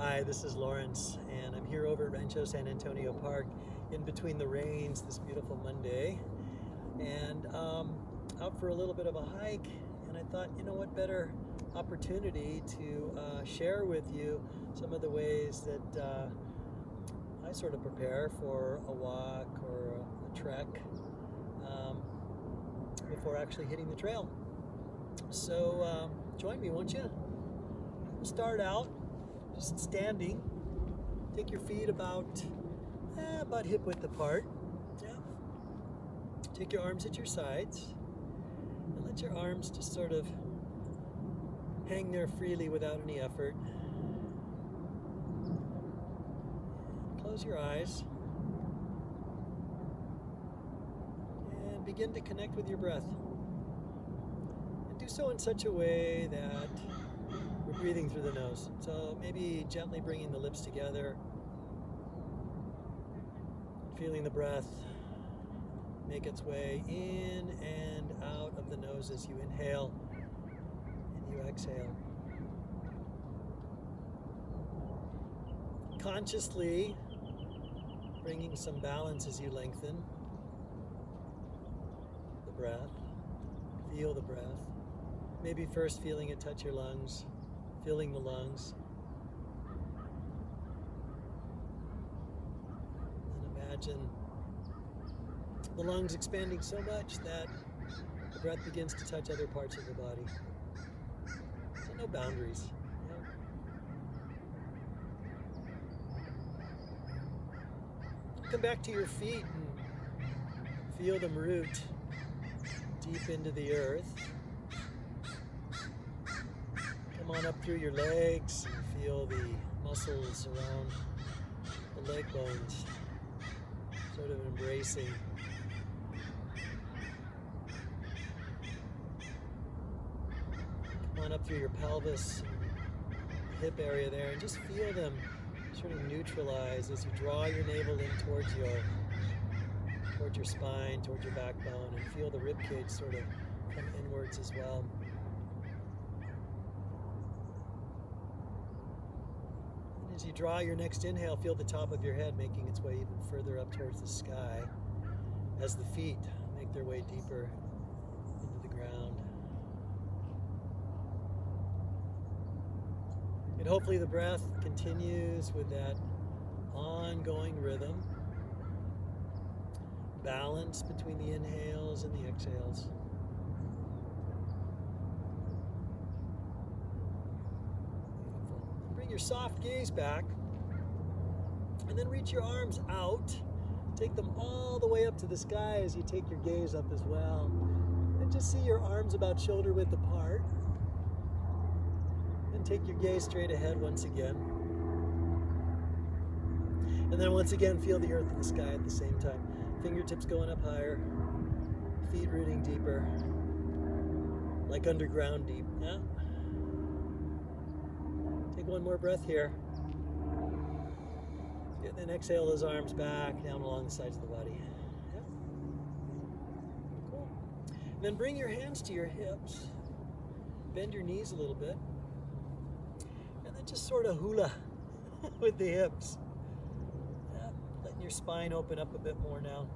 Hi, this is Lawrence, and I'm here over at Rancho San Antonio Park in between the rains this beautiful Monday, and out for a little bit of a hike. And I thought, you know what better opportunity to share with you some of the ways that I sort of prepare for a walk or a trek before actually hitting the trail. So join me, won't you? We'll start out just standing. Take your feet about hip width apart. Yeah. Take your arms at your sides and let your arms just sort of hang there freely without any effort. Close your eyes and begin to connect with your breath. And do so in such a way that we're breathing through the nose. So maybe gently bringing the lips together, feeling the breath make its way in and out of the nose as you inhale and you exhale. Consciously bringing some balance as you lengthen the breath. Feel the breath. Maybe first feeling it touch your lungs, filling the lungs. And imagine the lungs expanding so much that the breath begins to touch other parts of the body. So no boundaries. Come back to your feet and feel them root deep into the earth. Come on up through your legs and feel the muscles around the leg bones sort of embracing. Come on up through your pelvis, hip area there, and just feel them sort of neutralize as you draw your navel in towards your spine, towards your backbone, and feel the ribcage sort of come inwards as well. And as you draw your next inhale, feel the top of your head making its way even further up towards the sky as the feet make their way deeper into the ground. And hopefully the breath continues with that ongoing rhythm, balance between the inhales and the exhales. Beautiful. And bring your soft gaze back, and then reach your arms out. Take them all the way up to the sky as you take your gaze up as well. And just see your arms about shoulder width apart. And take your gaze straight ahead once again. And then once again, feel the earth and the sky at the same time. Fingertips going up higher, feet rooting deeper, like underground deep. Yeah? Take one more breath here. And then exhale those arms back, down along the sides of the body. Yeah? Cool. And then bring your hands to your hips. Bend your knees a little bit. And then just sort of hula with the hips. Yeah, letting your spine open up a bit more now.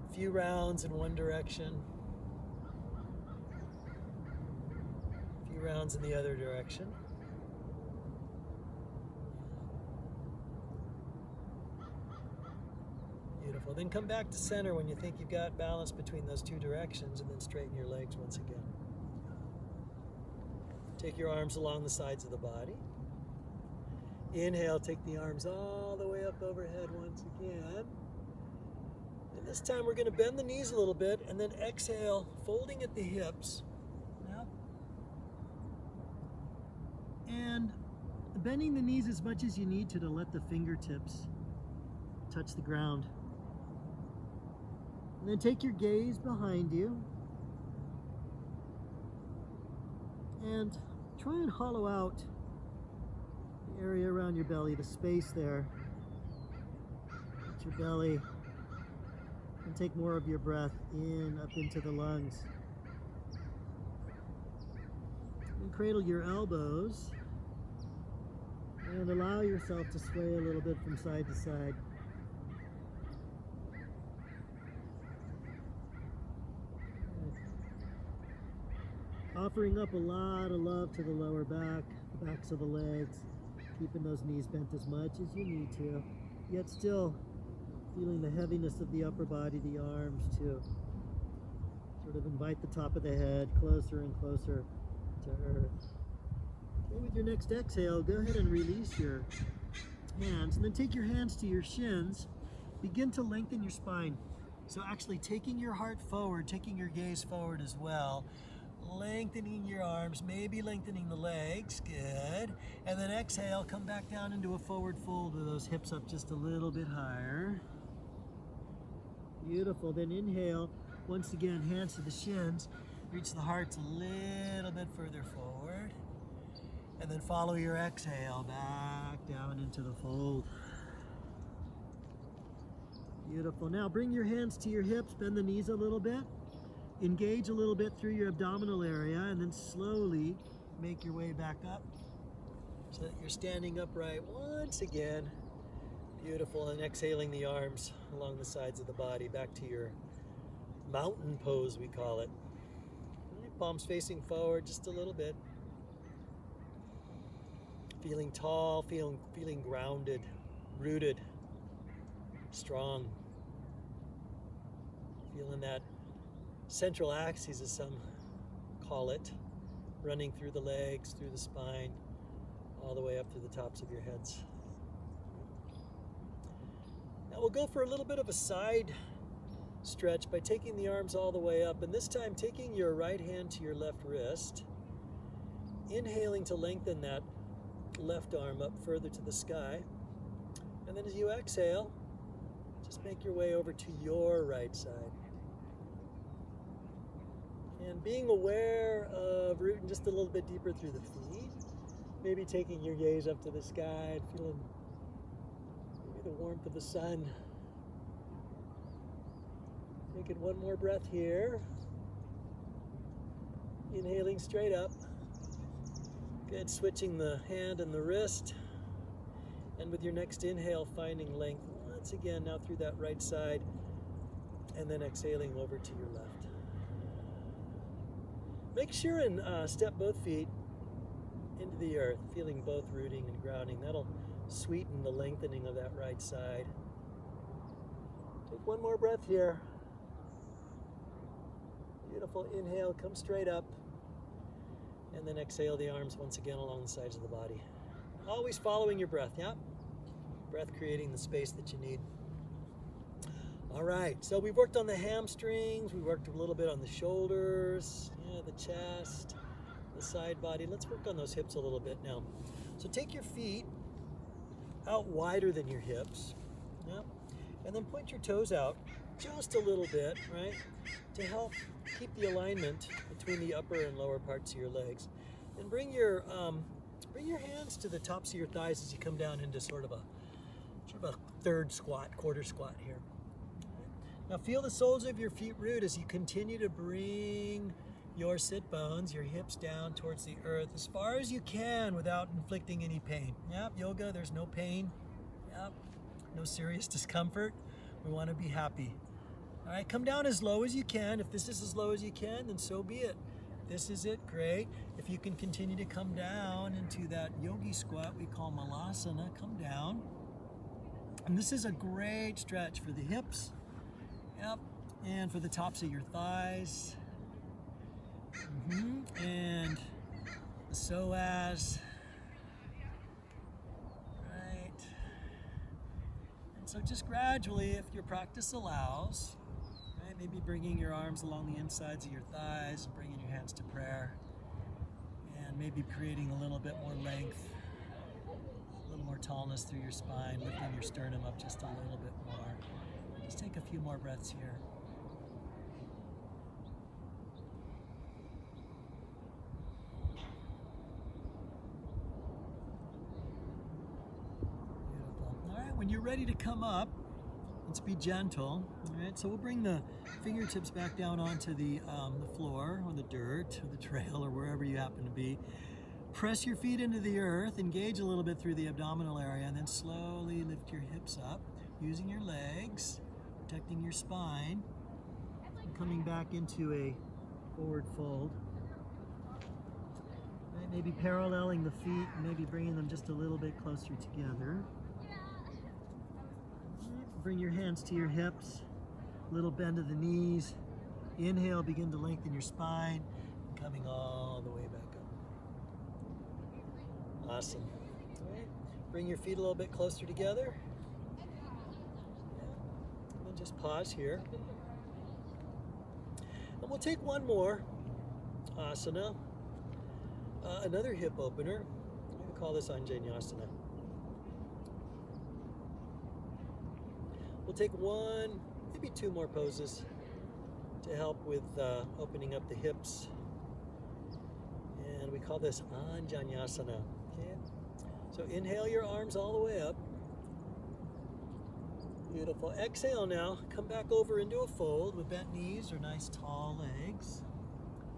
A few rounds in one direction. A few rounds in the other direction. Beautiful. Then come back to center when you think you've got balance between those two directions, and then straighten your legs once again. Take your arms along the sides of the body. Inhale, take the arms all the way up overhead once again. And this time we're going to bend the knees a little bit, and then exhale, folding at the hips. Yep. And bending the knees as much as you need to let the fingertips touch the ground. And then take your gaze behind you. And try and hollow out the area around your belly, the space there. Let your belly and take more of your breath in, up into the lungs. And cradle your elbows And allow yourself to sway a little bit from side to side. Offering up a lot of love to the lower back, the backs of the legs, keeping those knees bent as much as you need to, yet still feeling the heaviness of the upper body, the arms, to sort of invite the top of the head closer and closer to earth. Okay, with your next exhale, go ahead and release your hands, and then take your hands to your shins. Begin to lengthen your spine. So actually taking your heart forward, taking your gaze forward as well, lengthening your arms, maybe lengthening the legs, good. And then exhale, come back down into a forward fold with those hips up just a little bit higher. Beautiful. Then inhale, once again, hands to the shins, reach the heart a little bit further forward. And then follow your exhale back down into the fold. Beautiful. Now bring your hands to your hips, bend the knees a little bit. Engage a little bit through your abdominal area, and then slowly make your way back up so that you're standing upright once again. Beautiful. And exhaling the arms along the sides of the body back to your mountain pose, we call it. Palms facing forward just a little bit. Feeling tall, feeling grounded, rooted, strong. Feeling that central axis, as some call it, running through the legs, through the spine, all the way up to the tops of your heads. Now we'll go for a little bit of a side stretch by taking the arms all the way up, and this time taking your right hand to your left wrist, inhaling to lengthen that left arm up further to the sky, and then as you exhale, just make your way over to your right side. And being aware of rooting just a little bit deeper through the feet, maybe taking your gaze up to the sky and feeling maybe the warmth of the sun. Taking one more breath here. Inhaling straight up. Good, switching the hand and the wrist. And with your next inhale, finding length once again now through that right side, and then exhaling over to your left. Make sure and step both feet into the earth, feeling both rooting and grounding. That'll sweeten the lengthening of that right side. Take one more breath here. Beautiful. Inhale, come straight up. And then exhale the arms once again along the sides of the body. Always following your breath, yeah? Breath creating the space that you need. All right, so we've worked on the hamstrings, we worked a little bit on the shoulders, the chest, the side body. Let's work on those hips a little bit now. So take your feet out wider than your hips, yeah? And then point your toes out just a little bit, right? To help keep the alignment between the upper and lower parts of your legs. And bring your hands to the tops of your thighs as you come down into sort of a third squat, quarter squat here. Now feel the soles of your feet root as you continue to bring your sit bones, your hips down towards the earth as far as you can without inflicting any pain. Yep, yoga, there's no pain. Yep, no serious discomfort. We want to be happy. All right, come down as low as you can. If this is as low as you can, then so be it. This is it, great. If you can continue to come down into that yogi squat we call malasana, come down. And this is a great stretch for the hips. Yep, and for the tops of your thighs. And the psoas. Right. And so just gradually, if your practice allows, right, maybe bringing your arms along the insides of your thighs, bringing your hands to prayer, and maybe creating a little bit more length, a little more tallness through your spine, lifting your sternum up just a little bit more. Just take a few more breaths here. Beautiful. All right, when you're ready to come up, let's be gentle. All right, so we'll bring the fingertips back down onto the floor or the dirt or the trail or wherever you happen to be. Press your feet into the earth, engage a little bit through the abdominal area, and then slowly lift your hips up, using your legs, protecting your spine, and coming back into a forward fold. Right, maybe paralleling the feet, and maybe bringing them just a little bit closer together. Right, bring your hands to your hips, little bend of the knees. Inhale, begin to lengthen your spine, and coming all the way back up. Awesome. All right. Bring your feet a little bit closer together. And then just pause here. And we'll take one more asana. Another hip opener. I'm going to call this Anjaneyasana. We'll take one, maybe two more poses to help with opening up the hips. And we call this Anjaneyasana. Okay. So inhale your arms all the way up. Beautiful. Exhale now. Come back over into a fold with bent knees or nice tall legs.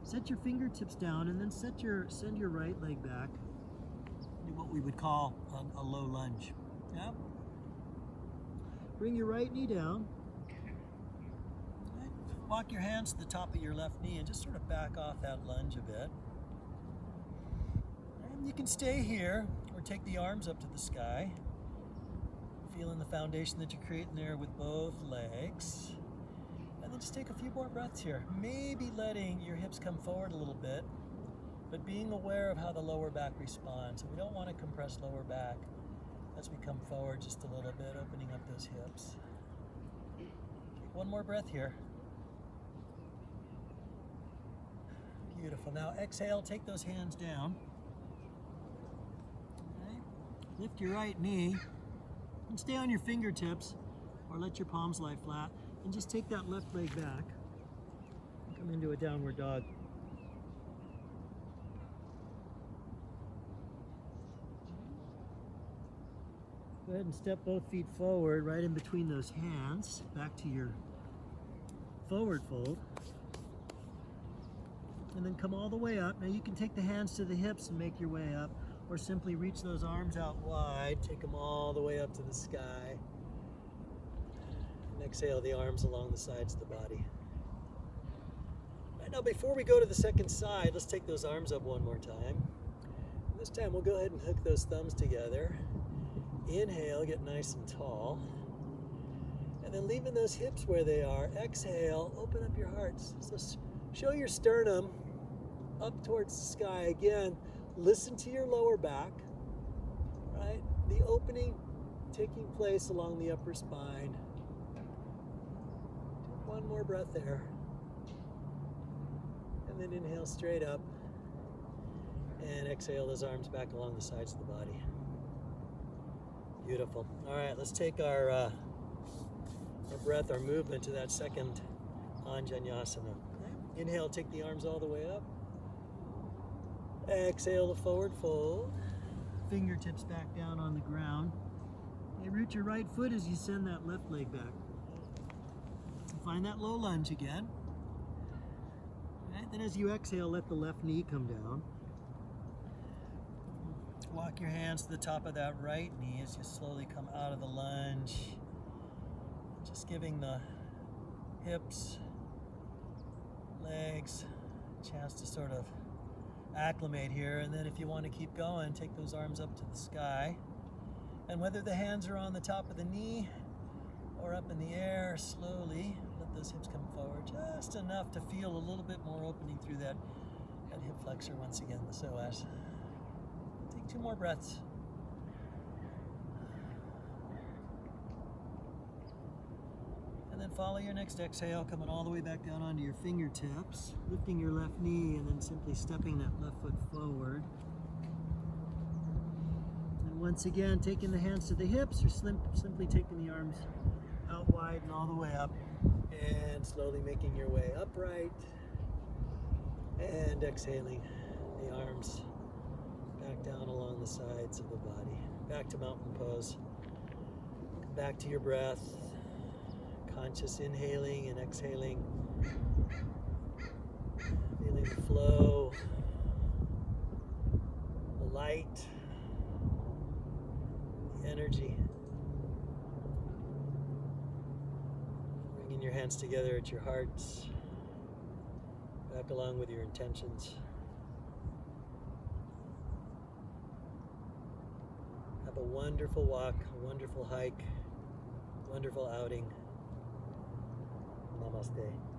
Set your fingertips down and then send your right leg back. Do what we would call a low lunge. Yeah. Bring your right knee down. Right. Walk your hands to the top of your left knee and just sort of back off that lunge a bit. And you can stay here or take the arms up to the sky. Feeling the foundation that you're creating there with both legs. And then just take a few more breaths here. Maybe letting your hips come forward a little bit, but being aware of how the lower back responds. So we don't want to compress lower back as we come forward just a little bit, opening up those hips. Take one more breath here. Beautiful. Now exhale, take those hands down. Okay. Lift your right knee and stay on your fingertips or let your palms lie flat. And just take that left leg back. Come into a downward dog. Go ahead and step both feet forward, right in between those hands, back to your forward fold. And then come all the way up. Now you can take the hands to the hips and make your way up, or simply reach those arms out wide, take them all the way up to the sky. And exhale the arms along the sides of the body. Right, now before we go to the second side, let's take those arms up one more time. And this time we'll go ahead and hook those thumbs together. Inhale, get nice and tall. And then leaving those hips where they are, exhale, open up your hearts. So show your sternum up towards the sky. Again, listen to your lower back, right? The opening taking place along the upper spine. Take one more breath there. And then inhale straight up. And exhale those arms back along the sides of the body. Beautiful. All right, let's take our breath, our movement to that second Anjaneyasana. Okay. Inhale, take the arms all the way up. Exhale the forward fold. Fingertips back down on the ground. Okay, root your right foot as you send that left leg back. Find that low lunge again. All right, then as you exhale, let the left knee come down. Walk your hands to the top of that right knee as you slowly come out of the lunge. Just giving the hips, legs a chance to sort of acclimate here. And then if you want to keep going, take those arms up to the sky. And whether the hands are on the top of the knee or up in the air, slowly let those hips come forward. Just enough to feel a little bit more opening through that hip flexor once again, the psoas. Take two more breaths. And then follow your next exhale, coming all the way back down onto your fingertips, lifting your left knee and then simply stepping that left foot forward. And once again, taking the hands to the hips or simply taking the arms out wide and all the way up. And slowly making your way upright. And exhaling the arms back down along the sides of the body. Back to mountain pose. Back to your breath. Conscious inhaling and exhaling. Feeling the flow. light, the energy. Bringing your hands together at your hearts, back along with your intentions. Have a wonderful walk, a wonderful hike, wonderful outing. Namaste.